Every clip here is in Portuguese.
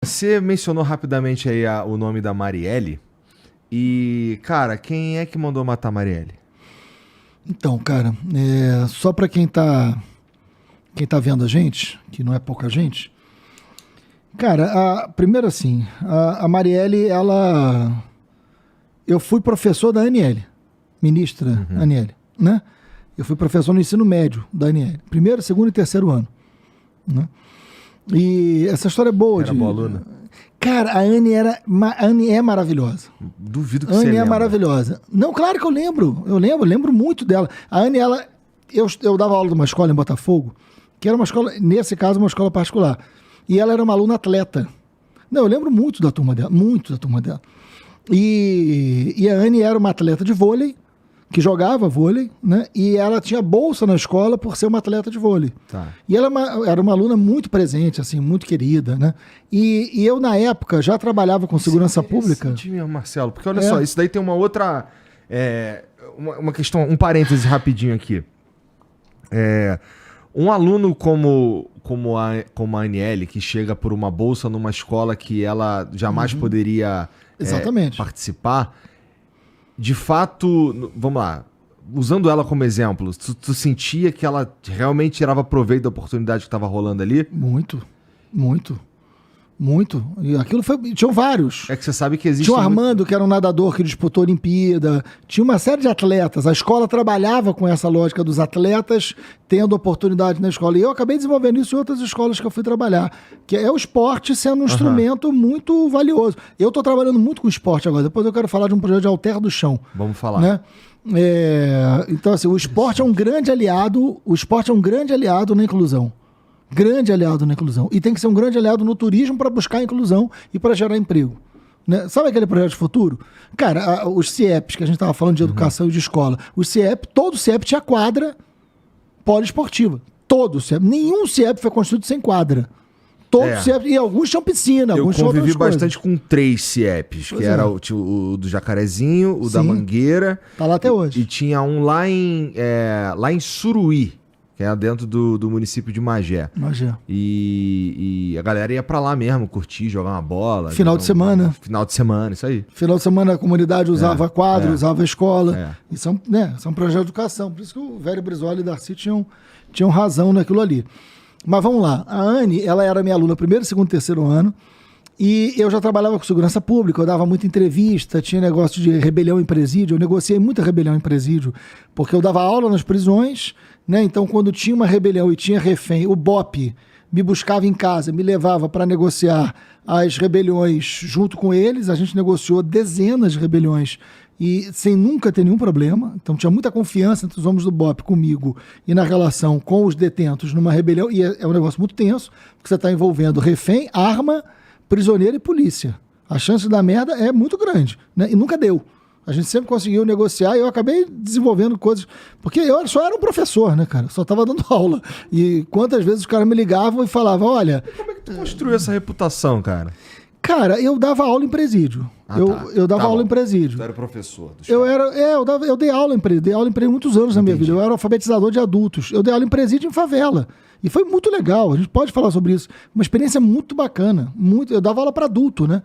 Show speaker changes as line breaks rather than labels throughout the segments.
Você mencionou rapidamente aí o nome da Marielle. E, cara, quem é que mandou matar a Marielle?
Então, cara, só para quem tá vendo a gente, que não é pouca gente, cara, primeiro assim, a Marielle, eu fui professor da Aniele, ministra Aniele, né? Eu fui professor no ensino médio da Aniele, primeiro, segundo e terceiro ano, né? E essa história é boa.
Era boa aluna?
Cara, a Anne é maravilhosa.
Duvido que
A
você
Anne é
lembra.
maravilhosa. Não, claro que eu lembro. Eu lembro muito dela. A Anne, eu dava aula numa escola em Botafogo, que era uma escola, nesse caso, uma escola particular. E ela era uma aluna atleta. Não, eu lembro muito da turma dela. Muito da turma dela. E a Anne era uma atleta de vôlei, que jogava vôlei, né? E ela tinha bolsa na escola por ser uma atleta de vôlei.
Tá.
E ela era uma aluna muito presente, assim, muito querida, né? E eu, na época, já trabalhava com segurança pública.
Marcelo, porque olha só, isso daí tem uma outra... uma questão, um parêntese rapidinho aqui. Um aluno como a Aniele, que chega por uma bolsa numa escola que ela jamais poderia
Exatamente.
participar, de fato, vamos lá, usando ela como exemplo, tu sentia que ela realmente tirava proveito da oportunidade que estava rolando ali?
Muito, muito. Muito. E aquilo foi. Tinham vários.
É que você sabe que existe.
Tinha o Armando, que era um nadador que disputou a Olimpíada. Tinha uma série de atletas. A escola trabalhava com essa lógica dos atletas tendo oportunidade na escola. E eu acabei desenvolvendo isso em outras escolas que eu fui trabalhar. Que é o esporte sendo um instrumento muito valioso. Eu estou trabalhando muito com esporte agora. Depois eu quero falar de um projeto de Alter do Chão.
Vamos falar.
Né? Então, assim, o esporte é um grande aliado. O esporte é um grande aliado na inclusão. Grande aliado na inclusão. E tem que ser um grande aliado no turismo para buscar a inclusão e para gerar emprego. Né? Sabe aquele projeto de futuro? Cara, os CIEPs, que a gente estava falando de educação e de escola, todo CIEP tinha quadra poliesportiva. Todo CIEP. Nenhum CIEP foi construído sem quadra. Todos CIEP, e alguns tinham piscina, alguns tinham outras coisas.
Eu convivi bastante com 3 CIEPs, que era o do Jacarezinho, o da Mangueira.
Tá lá até hoje.
E tinha um lá em Suruí, que é dentro do município de Magé. E a galera ia pra lá mesmo, curtir, jogar uma bola.
Final de semana, isso aí. Final de semana a comunidade usava quadro, usava a escola. E são projetos de educação. Por isso que o Velho Brizola e Darcy tinham razão naquilo ali. Mas vamos lá. A Anne, ela era minha aluna primeiro, segundo, terceiro ano. E eu já trabalhava com segurança pública, eu dava muita entrevista, tinha negócio de rebelião em presídio, eu negociei muita rebelião em presídio, porque eu dava aula nas prisões, né? Então quando tinha uma rebelião e tinha refém, o BOP me buscava em casa, me levava para negociar as rebeliões junto com eles, a gente negociou dezenas de rebeliões e sem nunca ter nenhum problema, então tinha muita confiança entre os homens do BOP comigo e na relação com os detentos numa rebelião, e é um negócio muito tenso, porque você está envolvendo refém, arma, prisioneiro e polícia. A chance da merda é muito grande, né? E nunca deu. A gente sempre conseguiu negociar e eu acabei desenvolvendo coisas. Porque eu só era um professor, né, cara? Só tava dando aula. E quantas vezes os caras me ligavam e falavam, olha...
E como é que tu construiu essa reputação, cara?
Cara, eu dava aula em presídio. Eu dava aula em presídio.
Tu era professor.
Eu dei aula em presídio. Dei aula em presídio muitos anos na minha vida. Eu era alfabetizador de adultos. Eu dei aula em presídio em favela. E foi muito legal. A gente pode falar sobre isso. Uma experiência muito bacana. Eu dava aula para adulto, né?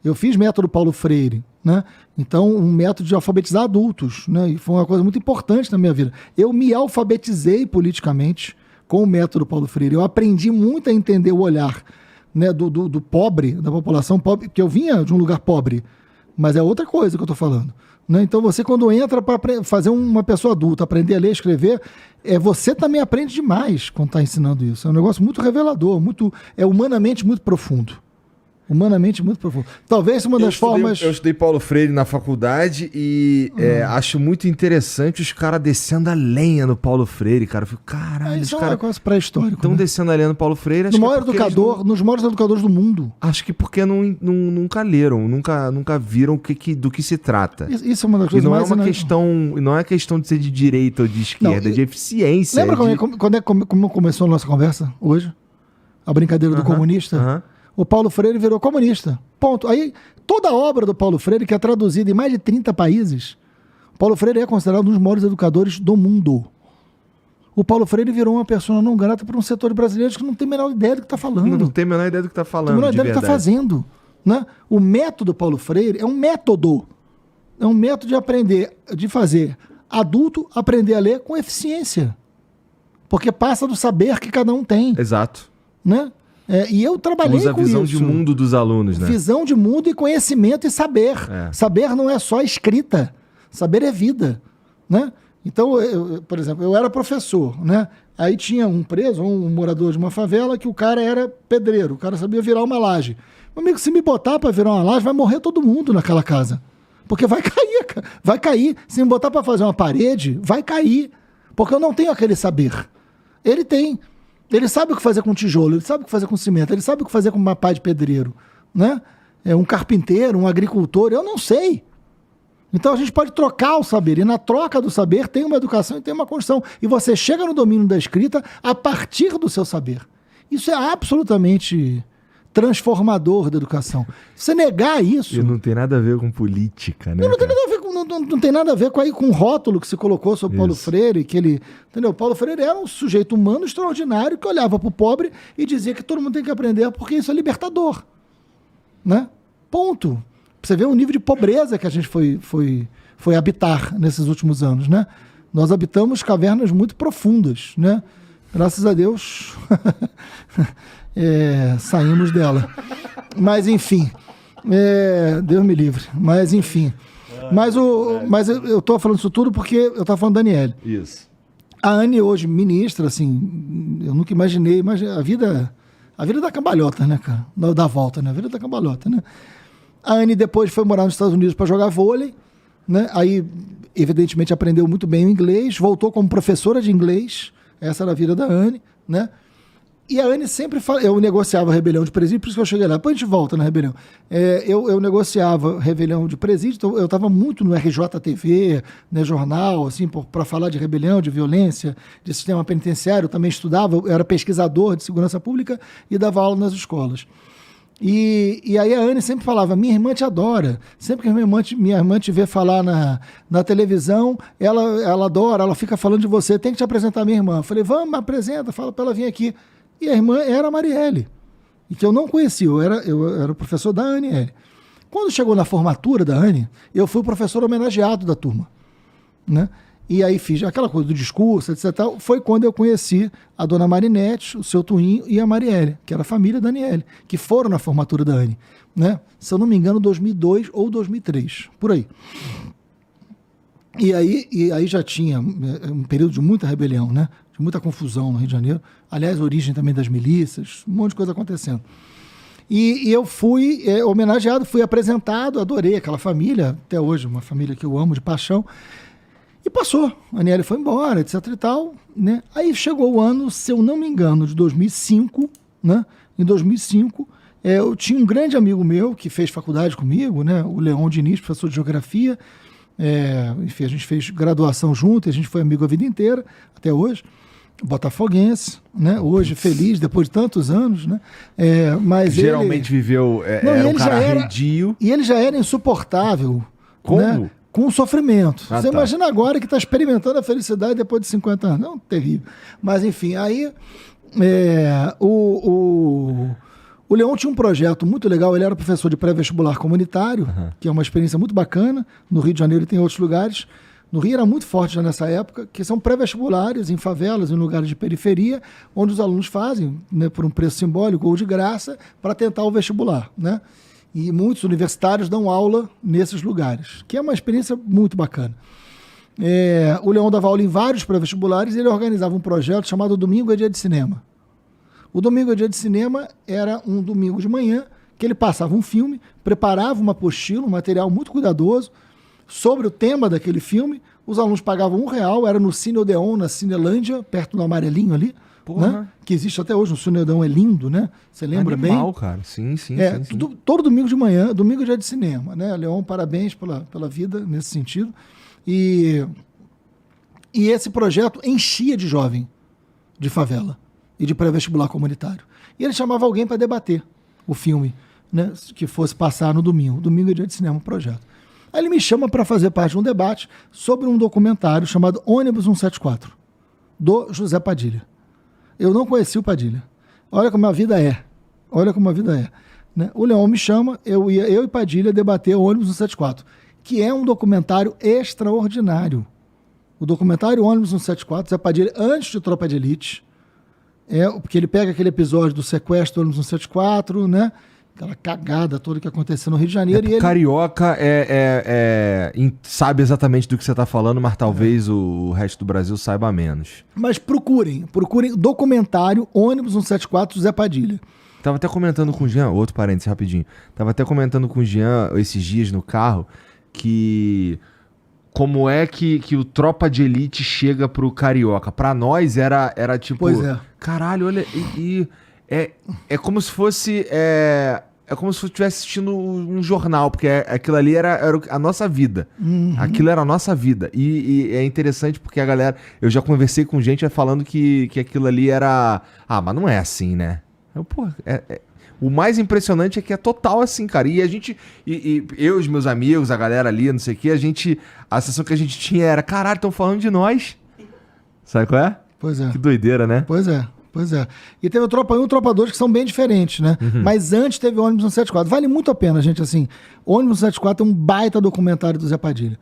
Eu fiz método Paulo Freire, né? Então, um método de alfabetizar adultos, né? E foi uma coisa muito importante na minha vida. Eu me alfabetizei politicamente com o método Paulo Freire. Eu aprendi muito a entender o olhar, né, do pobre, da população pobre, porque eu vinha de um lugar pobre, mas é outra coisa que eu estou falando. Né? Então você quando entra para fazer uma pessoa adulta, aprender a ler e escrever, você também aprende demais quando está ensinando isso. É um negócio muito revelador, humanamente muito profundo. Humanamente muito profundo. Talvez uma das formas...
Eu estudei Paulo Freire na faculdade e acho muito interessante os caras descendo a lenha no Paulo Freire, cara. Eu fico, caralho,
isso é um negócio pré-histórico.
Estão descendo a lenha no Paulo Freire.
Nos maiores educadores do mundo.
Acho que porque nunca leram, nunca viram do que se trata.
Isso é uma das coisas mais...
Não é questão de ser de direita ou de esquerda, é de eficiência.
Lembra como começou a nossa conversa hoje? A brincadeira do comunista? O Paulo Freire virou comunista. Ponto. Aí, toda a obra do Paulo Freire, que é traduzida em mais de 30 países, Paulo Freire é considerado um dos maiores educadores do mundo. O Paulo Freire virou uma persona não grata para um setor de brasileiros que não tem a menor ideia do que está falando.
Não tem a menor ideia do que está falando,
não tem a menor ideia do que está fazendo. Né? O método Paulo Freire é um método. É um método de aprender, de fazer adulto aprender a ler com eficiência. Porque passa do saber que cada um tem.
Exato.
Né? E eu trabalhei com isso. Usa a
visão de mundo dos alunos, né?
Visão de mundo e conhecimento e saber. Saber não é só escrita. Saber é vida. Né? Então, por exemplo, eu era professor, né? Aí tinha um preso, um morador de uma favela, que o cara era pedreiro, o cara sabia virar uma laje. Meu amigo, se me botar para virar uma laje, vai morrer todo mundo naquela casa. Porque vai cair, cara. Vai cair. Se me botar para fazer uma parede, vai cair. Porque eu não tenho aquele saber. Ele tem. Ele sabe o que fazer com tijolo, ele sabe o que fazer com cimento, ele sabe o que fazer com uma pá de pedreiro. Né? Um carpinteiro, um agricultor, eu não sei. Então a gente pode trocar o saber, e na troca do saber tem uma educação e tem uma construção. E você chega no domínio da escrita a partir do seu saber. Isso é absolutamente transformador da educação. Você negar isso...
E não tem nada a ver com política, né?
Não tem nada a ver não tem nada a ver com o rótulo que se colocou sobre Paulo Freire, que ele... Entendeu? Paulo Freire era um sujeito humano extraordinário que olhava para o pobre e dizia que todo mundo tem que aprender porque isso é libertador. Né? Ponto. Você vê o nível de pobreza que a gente foi habitar nesses últimos anos, né? Nós habitamos cavernas muito profundas, né? Graças a Deus saímos dela. Mas, enfim, Deus me livre. Mas, enfim. Mas eu estou falando isso tudo porque eu estava falando da Aniele.
Isso.
A Anne hoje, ministra, assim, eu nunca imaginei, mas a vida da cambalhota, né, cara? Da volta, né? A vida da cambalhota, né? A Anne depois foi morar nos Estados Unidos para jogar vôlei, né? Aí, evidentemente, aprendeu muito bem o inglês, voltou como professora de inglês, essa era a vida da Anne, né? E a Anne sempre fala, eu negociava rebelião de presídio, por isso que eu cheguei lá, depois a gente volta na rebelião. Eu negociava rebelião de presídio, então eu estava muito no RJTV, né, jornal, assim, para falar de rebelião, de violência, de sistema penitenciário, eu também estudava, eu era pesquisador de segurança pública e dava aula nas escolas. E aí a Anne sempre falava, minha irmã te adora, sempre que minha irmã te vê falar na televisão, ela adora, ela fica falando de você, tem que te apresentar a minha irmã. Eu falei, vamos, me apresenta, fala para ela vir aqui. E a irmã era a Marielle, e que eu não conhecia, eu era o professor da Aniele. Quando chegou na formatura da Anne, eu fui o professor homenageado da turma, né? E aí fiz aquela coisa do discurso, etc. Foi quando eu conheci a dona Marinete, o seu Tuinho e a Marielle, que era a família da Aniele, que foram na formatura da Anne, né? Se eu não me engano, 2002 ou 2003, por aí. E aí já tinha um período de muita rebelião, né? De muita confusão no Rio de Janeiro. Aliás, origem também das milícias, um monte de coisa acontecendo. E eu fui homenageado, fui apresentado, adorei aquela família, até hoje, uma família que eu amo de paixão. E passou, a Aniele foi embora, etc e tal, né? Aí chegou o ano, se eu não me engano, de 2005, né? Em 2005, eu tinha um grande amigo meu que fez faculdade comigo, né? O Leon Diniz, professor de geografia. Enfim, a gente fez graduação junto, e a gente foi amigo a vida inteira, até hoje. Botafoguense, né? Hoje feliz, depois de tantos anos, né? Mas
geralmente viveu, era um cara arredio.
E ele já era insuportável.
Como?
Né? Com o sofrimento. Você imagina agora que está experimentando a felicidade depois de 50 anos. Não, terrível. Mas, enfim, aí o Leon tinha um projeto muito legal. Ele era professor de pré-vestibular comunitário, que é uma experiência muito bacana. No Rio de Janeiro e tem outros lugares. No Rio era muito forte já nessa época, que são pré-vestibulares em favelas, em lugares de periferia, onde os alunos fazem, né, por um preço simbólico ou de graça, para tentar o vestibular, né? E muitos universitários dão aula nesses lugares, que é uma experiência muito bacana. O Leon dava aula em vários pré-vestibulares e ele organizava um projeto chamado Domingo é Dia de Cinema. O Domingo é Dia de Cinema era um domingo de manhã que ele passava um filme, preparava uma apostila, um material muito cuidadoso sobre o tema daquele filme. Os alunos pagavam R$1, era no Cine Odeon, na Cinelândia, perto do Amarelinho ali. Né? Que existe até hoje, o Cine Odeon é lindo, né? Você lembra
Animal,
bem?
Cara. Sim.
Todo domingo de manhã, domingo é dia de cinema, né? Leon, parabéns pela vida nesse sentido. E esse projeto enchia de jovem de favela e de pré-vestibular comunitário. E ele chamava alguém para debater o filme, né? Que fosse passar no domingo. Domingo é dia de cinema, o projeto. Aí ele me chama para fazer parte de um debate sobre um documentário chamado Ônibus 174. do José Padilha. Eu não conheci o Padilha. Olha como a vida é. Né? O Leon me chama, eu e Padilha debater o Ônibus 174, que é um documentário extraordinário. O documentário Ônibus 174, Zé Padilha, antes de Tropa de Elite, porque ele pega aquele episódio do sequestro do Ônibus 174, né? Aquela cagada toda que aconteceu no Rio de Janeiro. E ele...
Carioca sabe exatamente do que você está falando, mas talvez o resto do Brasil saiba menos.
Mas procurem documentário Ônibus 174 Zé Padilha.
Tava até comentando com o Jean, outro parênteses rapidinho, tava até comentando com o Jean esses dias no carro que como é que o Tropa de Elite chega pro Carioca. Pra nós era tipo,
pois é.
Caralho, olha, é como se fosse é como se eu estivesse assistindo um jornal, porque aquilo ali era a nossa vida. Uhum. Aquilo era a nossa vida. E é interessante porque a galera, eu já conversei com gente falando que aquilo ali era, mas não é assim, né? O mais impressionante é que é total assim, cara. E a gente, eu e os meus amigos, a galera ali, não sei o que, a sensação que a gente tinha era, caralho, estão falando de nós. Sabe qual é?
Pois é.
Que doideira, né?
Pois é. E teve o Tropa 1 e o Tropa 2 que são bem diferentes, né? Uhum. Mas antes teve o Ônibus 174. Vale muito a pena, gente, assim. O Ônibus 174 é um baita documentário do Zé Padilha.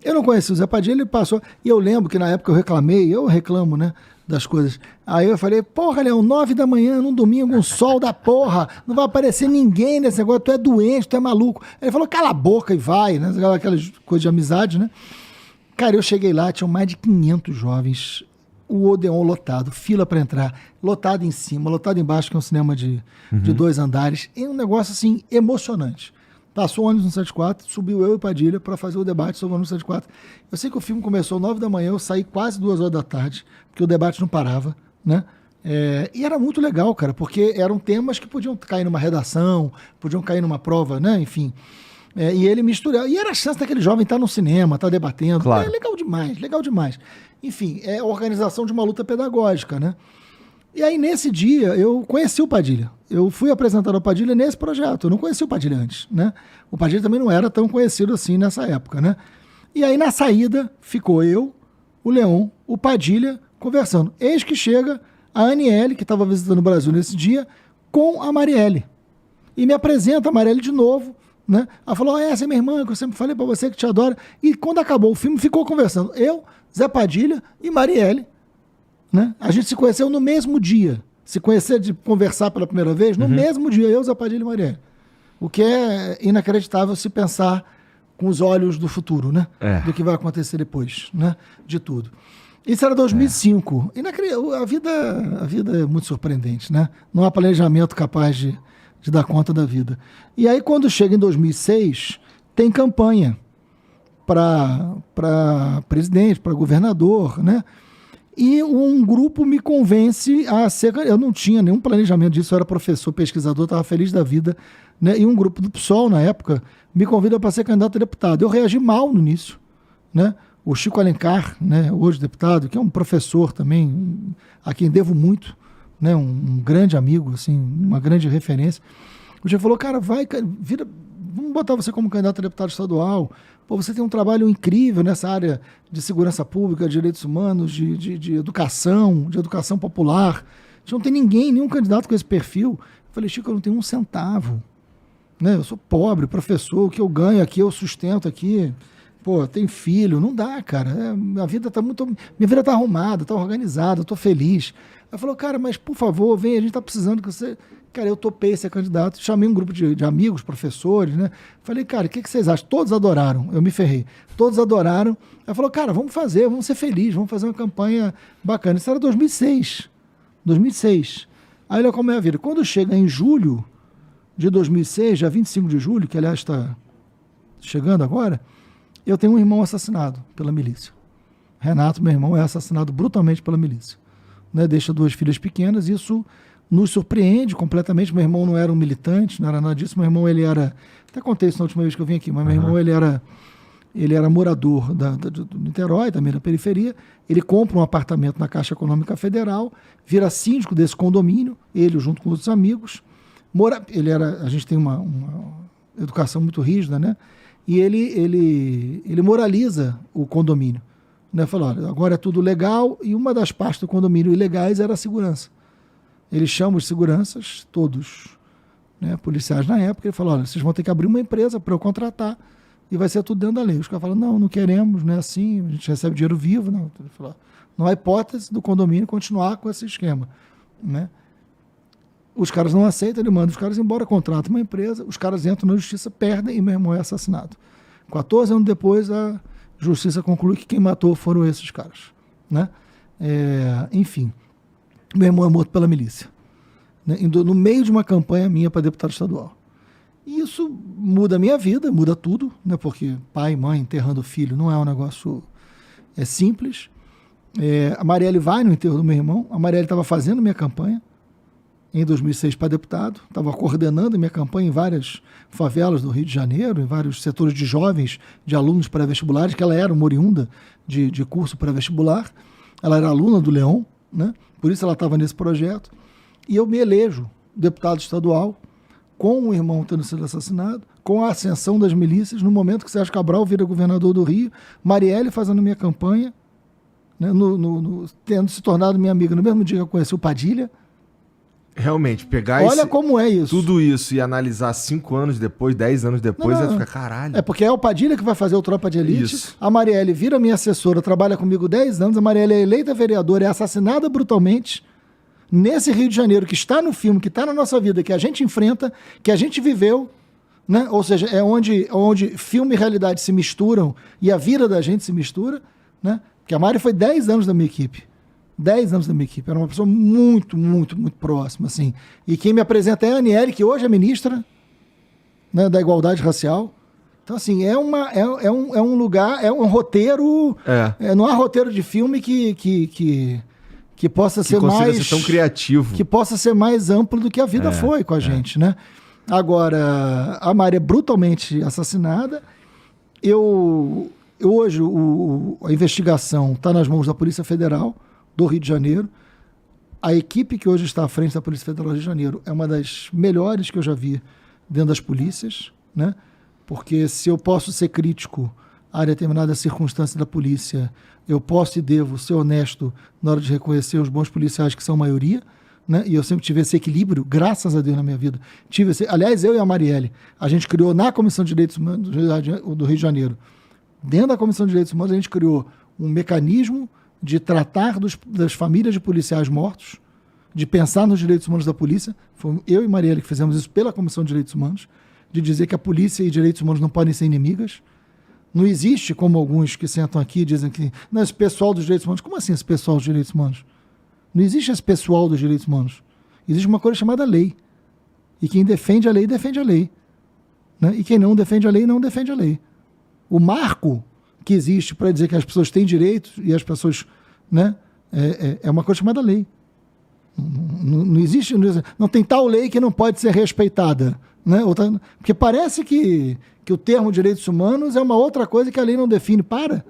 Eu não conheci o Zé Padilha, ele passou... E eu lembro que na época eu reclamo, né? Das coisas. Aí eu falei, porra, Leão, 9 da manhã, num domingo, um sol da porra, não vai aparecer ninguém nesse negócio, tu é doente, tu é maluco. Ele falou, cala a boca e vai, né? Aquelas coisas de amizade, né? Cara, eu cheguei lá, tinham mais de 500 jovens, o Odeon lotado, fila pra entrar, lotado em cima, lotado embaixo, que é um cinema de 2 andares, e um negócio, assim, emocionante. Passou o ônibus 174, subiu eu e Padilha para fazer o debate sobre o ônibus 174. Eu sei que o filme começou 9 da manhã, eu saí quase 2 horas da tarde, porque o debate não parava, né? E era muito legal, cara, porque eram temas que podiam cair numa redação, podiam cair numa prova, né? Enfim. E ele misturava. E era a chance daquele jovem estar no cinema, estar debatendo.
Claro.
Legal demais. Enfim, é a organização de uma luta pedagógica, né? E aí, nesse dia, eu conheci o Padilha. Eu fui apresentado ao Padilha nesse projeto. Eu não conheci o Padilha antes, né? O Padilha também não era tão conhecido assim nessa época, né? E aí, na saída, ficou eu, o Leon, o Padilha, conversando. Eis que chega a Aniele, que estava visitando o Brasil nesse dia, com a Marielle. E me apresenta a Marielle de novo, né? Ela falou, essa é minha irmã, que eu sempre falei pra você que te adora. E quando acabou o filme, ficou conversando. Eu, Zé Padilha e Marielle. Né? A gente se conheceu no mesmo dia. Se conhecer de conversar pela primeira vez, no mesmo dia, eu, Zé Padilha e Marielle. O que é inacreditável se pensar com os olhos do futuro, né? Do que vai acontecer depois, né? De tudo. Isso era 2005. A vida é muito surpreendente, né? Não há planejamento capaz de dar conta da vida. E aí, quando chega em 2006, tem campanha para presidente, para governador, né? E um grupo me convence a ser... Eu não tinha nenhum planejamento disso, eu era professor, pesquisador, estava feliz da vida, né? E um grupo do PSOL, na época, me convida para ser candidato a deputado. Eu reagi mal no início, né? O Chico Alencar, né? Hoje deputado, que é um professor também, a quem devo muito, né? Um grande amigo, assim, uma grande referência. O Chico falou, cara, vamos botar você como candidato a deputado estadual. Pô, você tem um trabalho incrível nessa área de segurança pública, de direitos humanos, de educação popular. A gente não tem nenhum candidato com esse perfil. Eu falei, Chico, eu não tenho um centavo. Né? Eu sou pobre, professor, o que eu ganho aqui, eu sustento aqui. Pô, tem filho, não dá, cara. Minha vida tá arrumada, tá organizada, eu tô feliz. Ela falou, cara, mas por favor, vem, a gente tá precisando que você... Cara, eu topei ser candidato, chamei um grupo de amigos, professores, né? Falei, cara, o que vocês acham? Todos adoraram, eu me ferrei. Todos adoraram. Ela falou, cara, vamos ser felizes, vamos fazer uma campanha bacana. Isso era 2006. Aí olha como é a vida. Quando chega em julho de 2006, já 25 de julho, que aliás está chegando agora, eu tenho um irmão assassinado pela milícia. Renato, meu irmão, é assassinado brutalmente pela milícia. Né? Deixa 2 filhas pequenas, isso nos surpreende completamente. Meu irmão não era um militante, não era nada disso. Meu irmão, ele era... Até contei isso na última vez que eu vim aqui, mas meu irmão, ele era morador do Niterói, também da periferia. Ele compra um apartamento na Caixa Econômica Federal, vira síndico desse condomínio, ele junto com outros amigos. A gente tem uma educação muito rígida, né? E ele moraliza o condomínio. Né? Falou, olha, agora é tudo legal, e uma das partes do condomínio ilegais era a segurança. Ele chama os seguranças, todos, né, policiais na época, ele falou, olha, vocês vão ter que abrir uma empresa para eu contratar, e vai ser tudo dentro da lei. Os caras falam, não queremos, não é assim, a gente recebe dinheiro vivo. Não, ele falou, não há hipótese do condomínio continuar com esse esquema. Né? Os caras não aceitam, ele manda os caras embora, contrata uma empresa, os caras entram na justiça, perdem e meu irmão é assassinado. 14 anos depois, a justiça conclui que quem matou foram esses caras. Né? Enfim, meu irmão é morto pela milícia. Né? No meio de uma campanha minha para deputado estadual. E isso muda a minha vida, muda tudo, né? Porque pai e mãe enterrando filho não é um negócio simples. A Marielle vai no enterro do meu irmão. A Marielle estava fazendo minha campanha em 2006 para deputado, estava coordenando minha campanha em várias favelas do Rio de Janeiro, em vários setores de jovens, de alunos pré-vestibulares, que ela era uma oriunda de curso pré-vestibular. Ela era aluna do Leão, né? Por isso ela estava nesse projeto. E eu me elejo deputado estadual, com o irmão tendo sido assassinado, com a ascensão das milícias, no momento que Sérgio Cabral vira governador do Rio, Marielle fazendo minha campanha, né, tendo se tornado minha amiga no mesmo dia que eu conheci o Padilha.
Realmente, pegar
Olha como é isso.
Tudo isso e analisar 5 anos depois, 10 anos depois, vai ficar caralho.
É porque é o Padilha que vai fazer o Tropa de Elite.
Isso.
A Marielle vira minha assessora, trabalha comigo 10 anos, a Marielle é eleita vereadora, é assassinada brutalmente nesse Rio de Janeiro, que está no filme, que está na nossa vida, que a gente enfrenta, que a gente viveu, né? Ou seja, é onde filme e realidade se misturam e a vida da gente se mistura, né? Porque a Mari foi 10 anos da minha equipe. 10 anos da minha equipe. Era uma pessoa muito, muito, muito próxima, assim. E quem me apresenta é a Aniele, que hoje é ministra, né, da Igualdade Racial. Então, assim, é um lugar, é um roteiro... não há roteiro de filme que possa ser mais...
ser tão criativo.
Que possa ser mais amplo do que a vida foi com a gente, né? Agora, a Mari é brutalmente assassinada. Hoje, a investigação está nas mãos da Polícia Federal do Rio de Janeiro. A equipe que hoje está à frente da Polícia Federal do Rio de Janeiro é uma das melhores que eu já vi dentro das polícias, né? Porque se eu posso ser crítico a determinada circunstância da polícia, eu posso e devo ser honesto na hora de reconhecer os bons policiais, que são a maioria, né? E eu sempre tive esse equilíbrio, graças a Deus, na minha vida. Aliás, eu e a Marielle, a gente criou na Comissão de Direitos Humanos do Rio de Janeiro, dentro da Comissão de Direitos Humanos, a gente criou um mecanismo de tratar das famílias de policiais mortos, de pensar nos direitos humanos da polícia. Foi eu e Marielle que fizemos isso pela Comissão de Direitos Humanos, de dizer que a polícia e direitos humanos não podem ser inimigas. Não existe, como alguns que sentam aqui dizem que não, esse pessoal dos direitos humanos. Como assim esse pessoal dos direitos humanos? Não existe esse pessoal dos direitos humanos. Existe uma coisa chamada lei. E quem defende a lei, defende a lei. Né? E quem não defende a lei, não defende a lei. O marco que existe para dizer que as pessoas têm direitos e as pessoas... Né? É uma coisa chamada lei. Não existe... Não tem tal lei que não pode ser respeitada. Né? Porque parece que o termo direitos humanos é uma outra coisa que a lei não define. Para!